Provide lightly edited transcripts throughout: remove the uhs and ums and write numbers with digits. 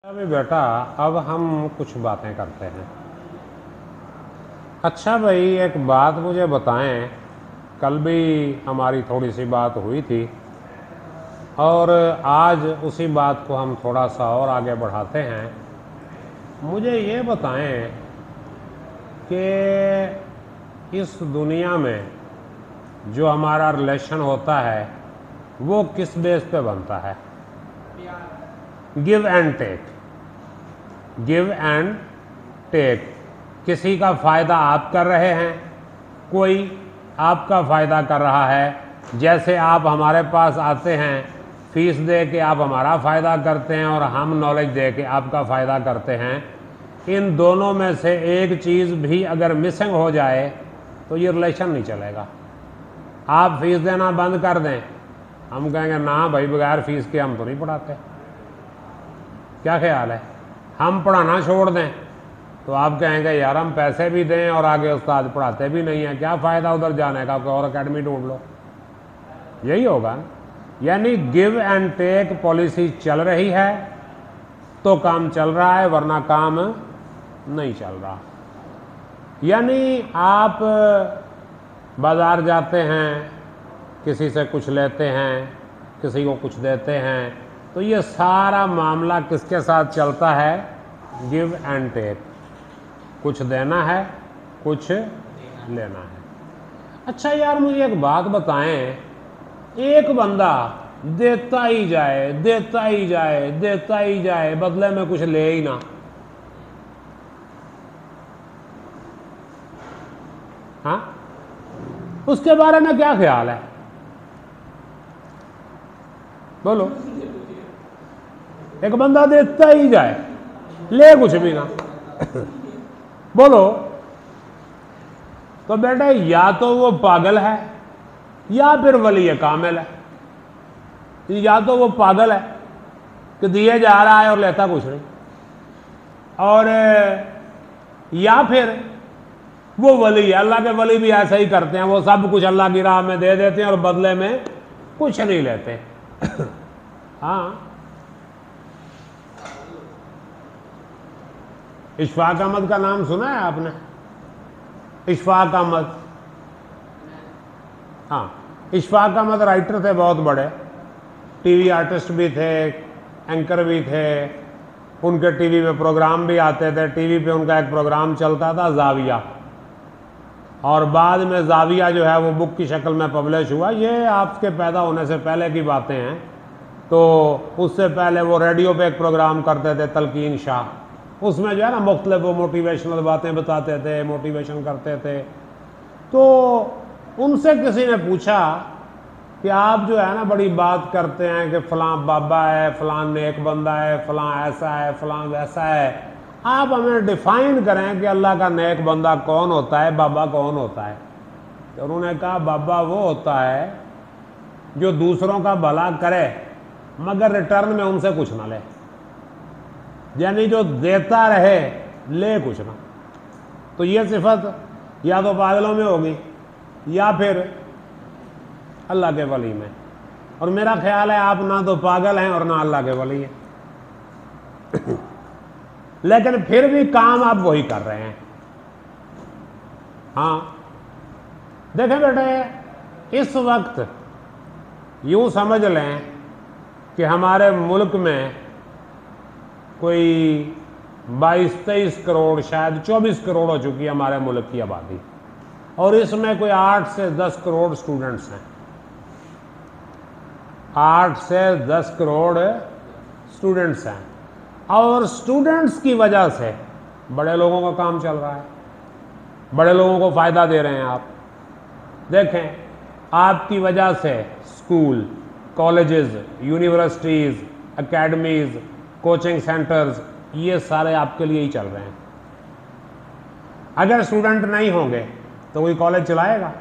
अभी बेटा अब हम कुछ बातें करते हैं। अच्छा भाई, एक बात मुझे बताएं, कल भी हमारी थोड़ी सी बात हुई थी और आज उसी बात को हम थोड़ा सा और आगे बढ़ाते हैं। मुझे ये बताएं कि इस दुनिया में जो हमारा रिलेशन होता है वो किस बेस पे बनता है? Give and take. Give and take. किसी का फ़ायदा आप कर रहे हैं, कोई आपका फ़ायदा कर रहा है। जैसे आप हमारे पास आते हैं, फीस दे के आप हमारा फ़ायदा करते हैं और हम नॉलेज दे के आपका फ़ायदा करते हैं। इन दोनों में से एक चीज़ भी अगर मिसिंग हो जाए तो ये रिलेशन नहीं चलेगा। आप फीस देना बंद कर दें, हम कहेंगे ना भाई, बगैर फीस के हम तो नहीं पढ़ाते। क्या ख्याल है? हम पढ़ाना छोड़ दें तो आप कहेंगे यार हम पैसे भी दें और आगे उस्ताद पढ़ाते भी नहीं हैं, क्या फ़ायदा उधर जाने का, कोई और अकेडमी ढूंढ लो। यही होगा ना। यानी गिव एंड टेक पॉलिसी चल रही है तो काम चल रहा है, वरना काम नहीं चल रहा। यानी आप बाज़ार जाते हैं, किसी से कुछ लेते हैं, किसी को कुछ देते हैं, तो ये सारा मामला किसके साथ चलता है? Give and take. कुछ देना है, कुछ लेना है। अच्छा यार, मुझे एक बात बताएं, एक बंदा देता ही जाए, देता ही जाए, देता ही जाए, बदले में कुछ ले ही ना, हाँ, उसके बारे में क्या ख्याल है? बोलो। एक बंदा देता ही जाए, ले कुछ भी ना बोलो, तो बेटा या तो वो पागल है या फिर वली कामिल है। या तो वो पागल है कि दिए जा रहा है और लेता कुछ नहीं, और या फिर वो वली है। अल्लाह के वली भी ऐसा ही करते हैं, वो सब कुछ अल्लाह की राह में दे देते हैं और बदले में कुछ नहीं लेते हाँ, इशफाक अहमद का नाम सुना है आपने? इशफाक अहमद, हाँ, इशफाक अहमद राइटर थे बहुत बड़े, टीवी आर्टिस्ट भी थे, एंकर भी थे, उनके टीवी पे प्रोग्राम भी आते थे। टीवी पे उनका एक प्रोग्राम चलता था जाविया, और बाद में जाविया जो है वो बुक की शक्ल में पब्लिश हुआ। ये आपके पैदा होने से पहले की बातें हैं। तो उससे पहले वो रेडियो पे एक प्रोग्राम करते थे, तलकीन शाह, उसमें जो है ना मुख्तलिफ वो मोटिवेशनल बातें बताते थे, मोटिवेशन करते थे। तो उनसे किसी ने पूछा कि आप जो है ना बड़ी बात करते हैं कि फ़लाँ बाबा है, फ़लाँ नेक बंदा है, फ़लाँ ऐसा है, फ़लाँ वैसा है, आप हमें डिफ़ाइन करें कि अल्लाह का नेक बंदा कौन होता है, बाबा कौन होता है। तो उन्होंने कहा बाबा वो होता है जो दूसरों का भला करे मगर रिटर्न में उनसे कुछ ना ले, यानी जो देता रहे, ले कुछ ना। तो ये सिफत या तो पागलों में होगी या फिर अल्लाह के वली में। और मेरा ख्याल है आप ना तो पागल हैं और ना अल्लाह के वली हैं लेकिन फिर भी काम आप वही कर रहे हैं। हाँ, देखें बेटे, इस वक्त यूं समझ लें कि हमारे मुल्क में कोई 22-23 करोड़, शायद 24 करोड़ हो चुकी है हमारे मुल्क की आबादी, और इसमें कोई 8 से 10 करोड़ स्टूडेंट्स हैं। 8 से 10 करोड़ स्टूडेंट्स हैं, और स्टूडेंट्स की वजह से बड़े लोगों का काम चल रहा है, बड़े लोगों को फ़ायदा दे रहे हैं आप। देखें, आपकी वजह से school, colleges, universities, academies, coaching centres, ये सारे आपके लिए ही चल रहे हैं। अगर स्टूडेंट नहीं होंगे तो कोई कॉलेज चलाएगा,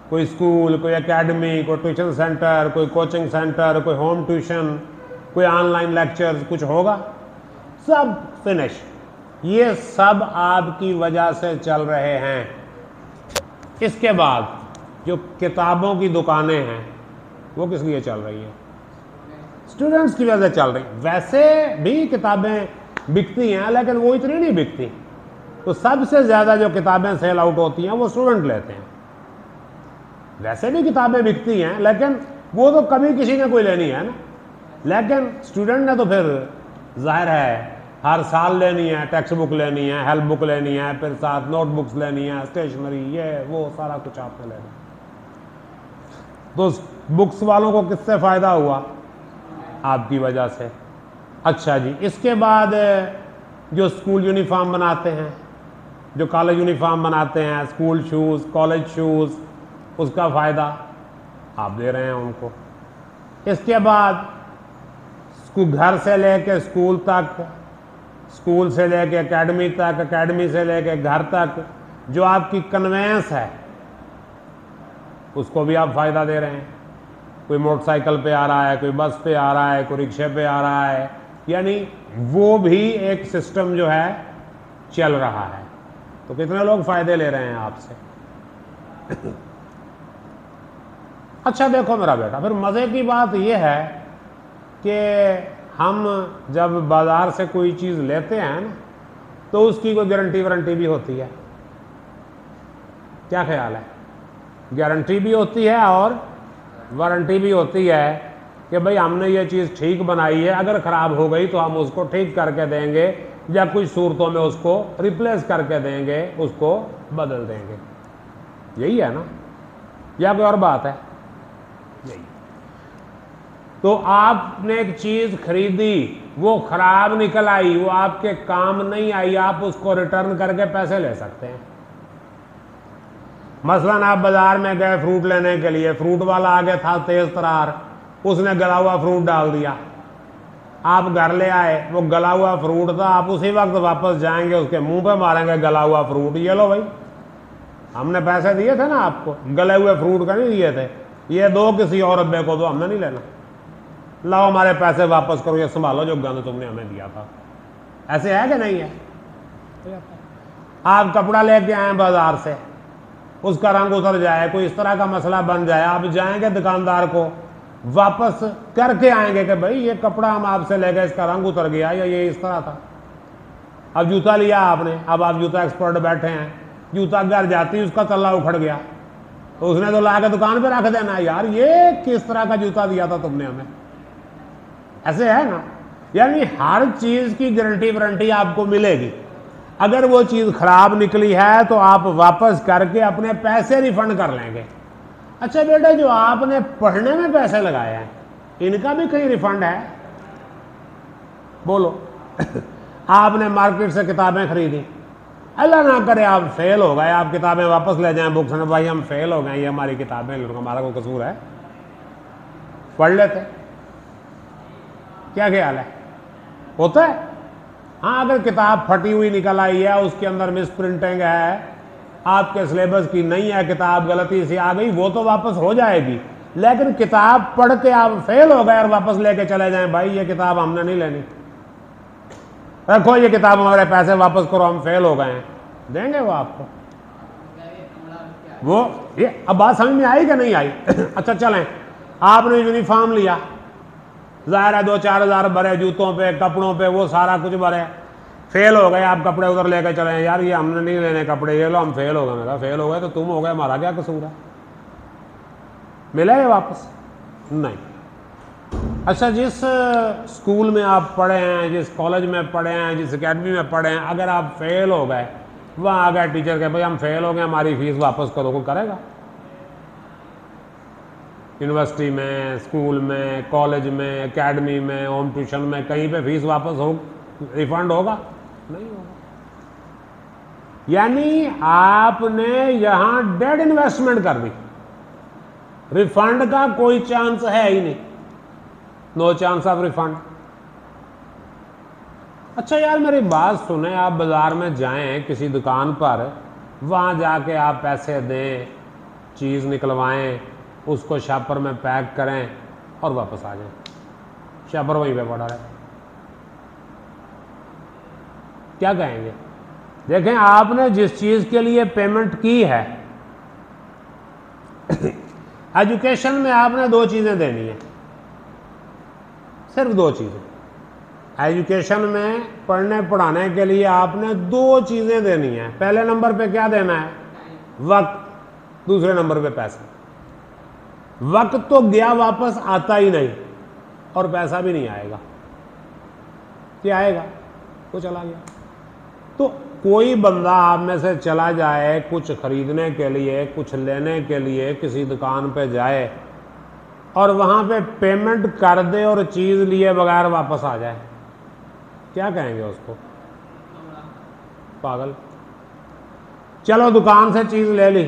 कोई स्कूल, कोई एकेडमी, कोई ट्यूशन सेंटर, कोई कोचिंग सेंटर, कोई होम ट्यूशन, कोई ऑनलाइन लेक्चर्स, कुछ होगा? सब फिनिश। ये सब आपकी वजह से चल रहे हैं। इसके बाद जो किताबों की दुकानें हैं वो किस लिए चल रही हैं? स्टूडेंट्स की वजह से चल रही। वैसे भी किताबें बिकती हैं, लेकिन वो इतनी नहीं बिकती। तो सबसे ज़्यादा जो किताबें सेल आउट होती हैं वो स्टूडेंट लेते हैं। वैसे भी किताबें बिकती हैं, लेकिन वो तो कभी किसी ने कोई लेनी है ना, लेकिन स्टूडेंट ने तो फिर जाहिर है हर साल लेनी है, टेक्स्ट बुक लेनी है, हेल्प बुक लेनी है, फिर साथ नोटबुक्स लेनी है, स्टेशनरी, ये वो सारा कुछ आपने लेना। तो बुक्स वालों को किससे फ़ायदा हुआ? आपकी वजह से। अच्छा जी, इसके बाद जो स्कूल यूनिफॉर्म बनाते हैं, जो कॉलेज यूनिफॉर्म बनाते हैं, स्कूल शूज़, कॉलेज शूज़, उसका फ़ायदा आप दे रहे हैं उनको। इसके बाद घर से लेके स्कूल तक, स्कूल से लेके एकेडमी तक, एकेडमी से लेके घर तक जो आपकी कन्वेंस है उसको भी आप फ़ायदा दे रहे हैं। कोई मोटरसाइकिल पे आ रहा है, कोई बस पे आ रहा है, कोई रिक्शे पे आ रहा है, यानी वो भी एक सिस्टम जो है चल रहा है। तो कितने लोग फ़ायदे ले रहे हैं आपसे? अच्छा देखो मेरा बेटा, फिर मज़े की बात यह है कि हम जब बाज़ार से कोई चीज़ लेते हैं ना, तो उसकी कोई गारंटी वारंटी भी होती है। क्या ख्याल है? गारंटी भी होती है और वारंटी भी होती है कि भाई हमने ये चीज़ ठीक बनाई है, अगर ख़राब हो गई तो हम उसको ठीक करके देंगे या कुछ सूरतों में उसको रिप्लेस करके देंगे, उसको बदल देंगे। यही है ना, या कोई और बात है? यही। तो आपने एक चीज़ खरीदी, वो ख़राब निकल आई, वो आपके काम नहीं आई, आप उसको रिटर्न करके पैसे ले सकते हैं। मसलन आप बाजार में गए फ्रूट लेने के लिए, फ्रूट वाला आगे था तेज तरार, उसने गला हुआ फ्रूट डाल दिया, आप घर ले आए, वो गला हुआ फ्रूट था, आप उसी वक्त वापस जाएंगे, उसके मुंह पे मारेंगे गला हुआ फ्रूट, ये लो भाई हमने पैसे दिए थे ना आपको, गले हुए फ्रूट का नहीं दिए थे, ये दो किसी और अब्बे को, तो हमने नहीं लेना, लाओ हमारे पैसे वापस करो, ये संभालो जो गंद तुमने हमें दिया था। ऐसे है कि नहीं है? आप कपड़ा लेके आए बाजार से, उसका रंग उतर जाए, कोई इस तरह का मसला बन जाए, आप जाएंगे दुकानदार को वापस करके आएंगे कि भाई ये कपड़ा हम आपसे ले गए, इसका रंग उतर गया या ये इस तरह था। अब जूता लिया आपने, अब आप जूता एक्सपर्ट बैठे हैं, जूता घर जाती उसका तल्ला उखड़ गया, तो उसने तो ला के दुकान पे रख देना, यार ये किस तरह का जूता दिया था तुमने हमें। ऐसे है ना, यानी हर चीज की गारंटी वारंटी आपको मिलेगी। अगर वो चीज खराब निकली है तो आप वापस करके अपने पैसे रिफंड कर लेंगे। अच्छा बेटा, जो आपने पढ़ने में पैसे लगाए हैं, इनका भी कहीं रिफंड है? बोलो। आपने मार्केट से किताबें खरीदी, अल्लाह ना करे आप फेल हो गए, आप किताबें वापस ले जाएं बुक्स में, भाई हम फेल हो गए, ये हमारी किताबें, हमारा कोई कसूर है? पढ़ लेते। क्या ख्याल है? होता है? हाँ, अगर किताब फटी हुई निकल आई है, उसके अंदर मिस प्रिंटिंग है, आपके सिलेबस की नहीं है, किताब गलती से आ गई, वो तो वापस हो जाएगी। लेकिन किताब पढ़ के आप फेल हो गए और वापस लेके चले जाएं, भाई ये किताब हमने नहीं लेनी, रखो ये किताब, हमारे पैसे वापस करो, हम फेल हो गए हैं, देंगे वो आपको? वो ये अब बात समझ में आई कि नहीं आई? अच्छा चलें, आपने यूनिफॉर्म लिया, ज़ाहिर है 2-4 हज़ार भरे जूतों पे, कपड़ों पे, वो सारा कुछ भरे, फेल हो गए, आप कपड़े उधर लेकर चले, यार ये हमने नहीं लेने कपड़े, ये लो हम फेल हो गए। मैं कहा फेल हो गए तो तुम हो गए, हमारा क्या कसूर है? मिला ये वापस? नहीं। अच्छा, जिस स्कूल में आप पढ़े हैं, जिस कॉलेज में पढ़े हैं, जिस एकेडमी में पढ़े हैं, अगर आप फेल हो गए, वहाँ आ गए टीचर के भाई हम फेल हो गए, हमारी फीस वापस करो, कौन करेगा? यूनिवर्सिटी में, स्कूल में, कॉलेज में, एकेडमी में, होम ट्यूशन में, कहीं पे फीस वापस हो, रिफंड होगा? नहीं होगा। यानी आपने यहां डेड इन्वेस्टमेंट कर दी, रिफंड का कोई चांस है ही नहीं, नो चांस ऑफ रिफंड। अच्छा यार मेरी बात सुने, आप बाजार में जाएं किसी दुकान पर, वहां जाके आप पैसे दें, चीज निकलवाएं, उसको शॉपर में पैक करें और वापस आ जाएं, शॉपर वहीं पे पड़ा रहे, क्या कहेंगे? देखें, आपने जिस चीज के लिए पेमेंट की है, एजुकेशन में आपने 2 चीजें देनी है, सिर्फ 2 चीजें। एजुकेशन में पढ़ने पढ़ाने के लिए आपने दो चीज़ें देनी है। पहले नंबर पे क्या देना है? वक्त। दूसरे नंबर पे पैसा। वक्त तो गया वापस आता ही नहीं, और पैसा भी नहीं आएगा। क्या आएगा? वो चला गया। तो कोई बंदा आप में से चला जाए कुछ खरीदने के लिए, कुछ लेने के लिए, किसी दुकान पे जाए और वहाँ पे पेमेंट कर दे और चीज़ लिए बगैर वापस आ जाए, क्या कहेंगे उसको? पागल। चलो दुकान से चीज़ ले ली,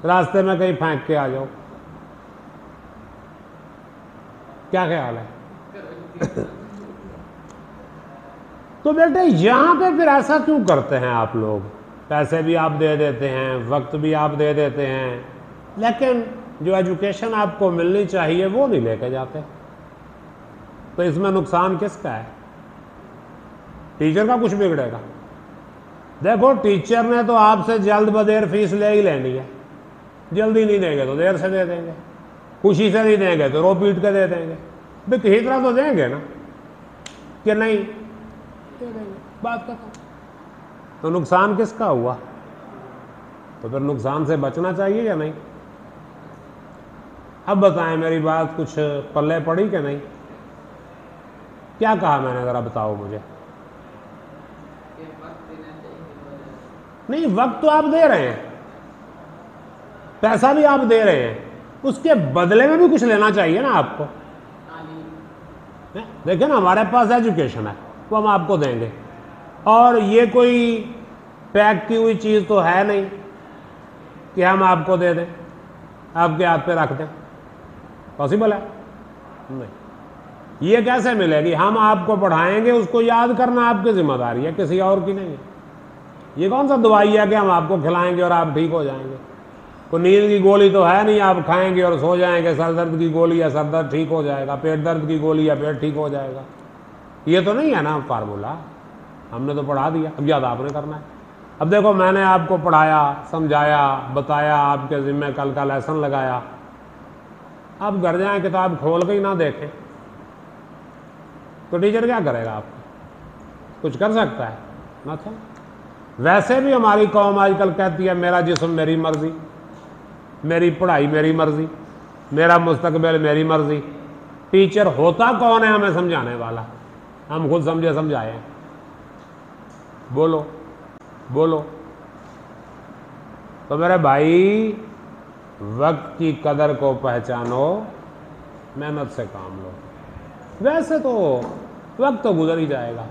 रास्ते में कहीं फेंक के आ जाओ, क्या ख्याल है? तो बेटे यहां पे फिर ऐसा क्यों करते हैं आप लोग? पैसे भी आप दे देते हैं, वक्त भी आप दे देते हैं, लेकिन जो एजुकेशन आपको मिलनी चाहिए वो नहीं लेके जाते। तो इसमें नुकसान किसका है? टीचर का कुछ बिगड़ेगा? देखो, टीचर ने तो आपसे जल्द बदेर फीस ले ही लेनी है। जल्दी नहीं देंगे तो देर से दे देंगे, खुशी से नहीं देंगे तो रो पीट के दे देंगे। भाई किसी तरह तो देंगे ना, कि नहीं दे देंगे, बात खत्म। तो नुकसान किसका हुआ? तो फिर नुकसान से बचना चाहिए या नहीं? अब बताएं, मेरी बात कुछ पल्ले पड़ी कि नहीं? क्या कहा मैंने, जरा बताओ मुझे। नहीं, वक्त तो आप दे रहे हैं, पैसा भी आप दे रहे हैं, उसके बदले में भी कुछ लेना चाहिए ना आपको। देखिए ना, हमारे पास एजुकेशन है, वो हम आपको देंगे, और ये कोई पैक की हुई चीज़ तो है नहीं कि हम आपको दे दें, आपके हाथ पे रख दें। पॉसिबल है? नहीं। ये कैसे मिलेगी? हम आपको पढ़ाएंगे, उसको याद करना आपकी जिम्मेदारी है, किसी और की नहीं है। ये कौन सा दवाई है कि हम आपको खिलाएंगे और आप ठीक हो जाएंगे? कोई नींद की गोली तो है नहीं, आप खाएंगे और सो जाएंगे। सर दर्द की गोली है, सर दर्द ठीक हो जाएगा। पेट दर्द की गोली है, पेट ठीक हो जाएगा। ये तो नहीं है ना फार्मूला। हमने तो पढ़ा दिया, अब याद आपने करना है। अब देखो, मैंने आपको पढ़ाया, समझाया, बताया, आपके जिम्मे कल का लेसन लगाया। आप घर जाएं, किताब खोल के ही ना देखें तो टीचर क्या करेगा? आपको कुछ कर सकता है ना? था वैसे भी हमारी कौम आजकल कहती है मेरा जिस्म मेरी मर्जी, मेरी पढ़ाई मेरी मर्जी, मेरा मुस्तकबिल मेरी मर्जी। टीचर होता कौन है हमें समझाने वाला? हम खुद समझे समझाए। बोलो बोलो। तो मेरे भाई, वक्त की कदर को पहचानो, मेहनत से काम लो। वैसे तो वक्त तो गुजर ही जाएगा।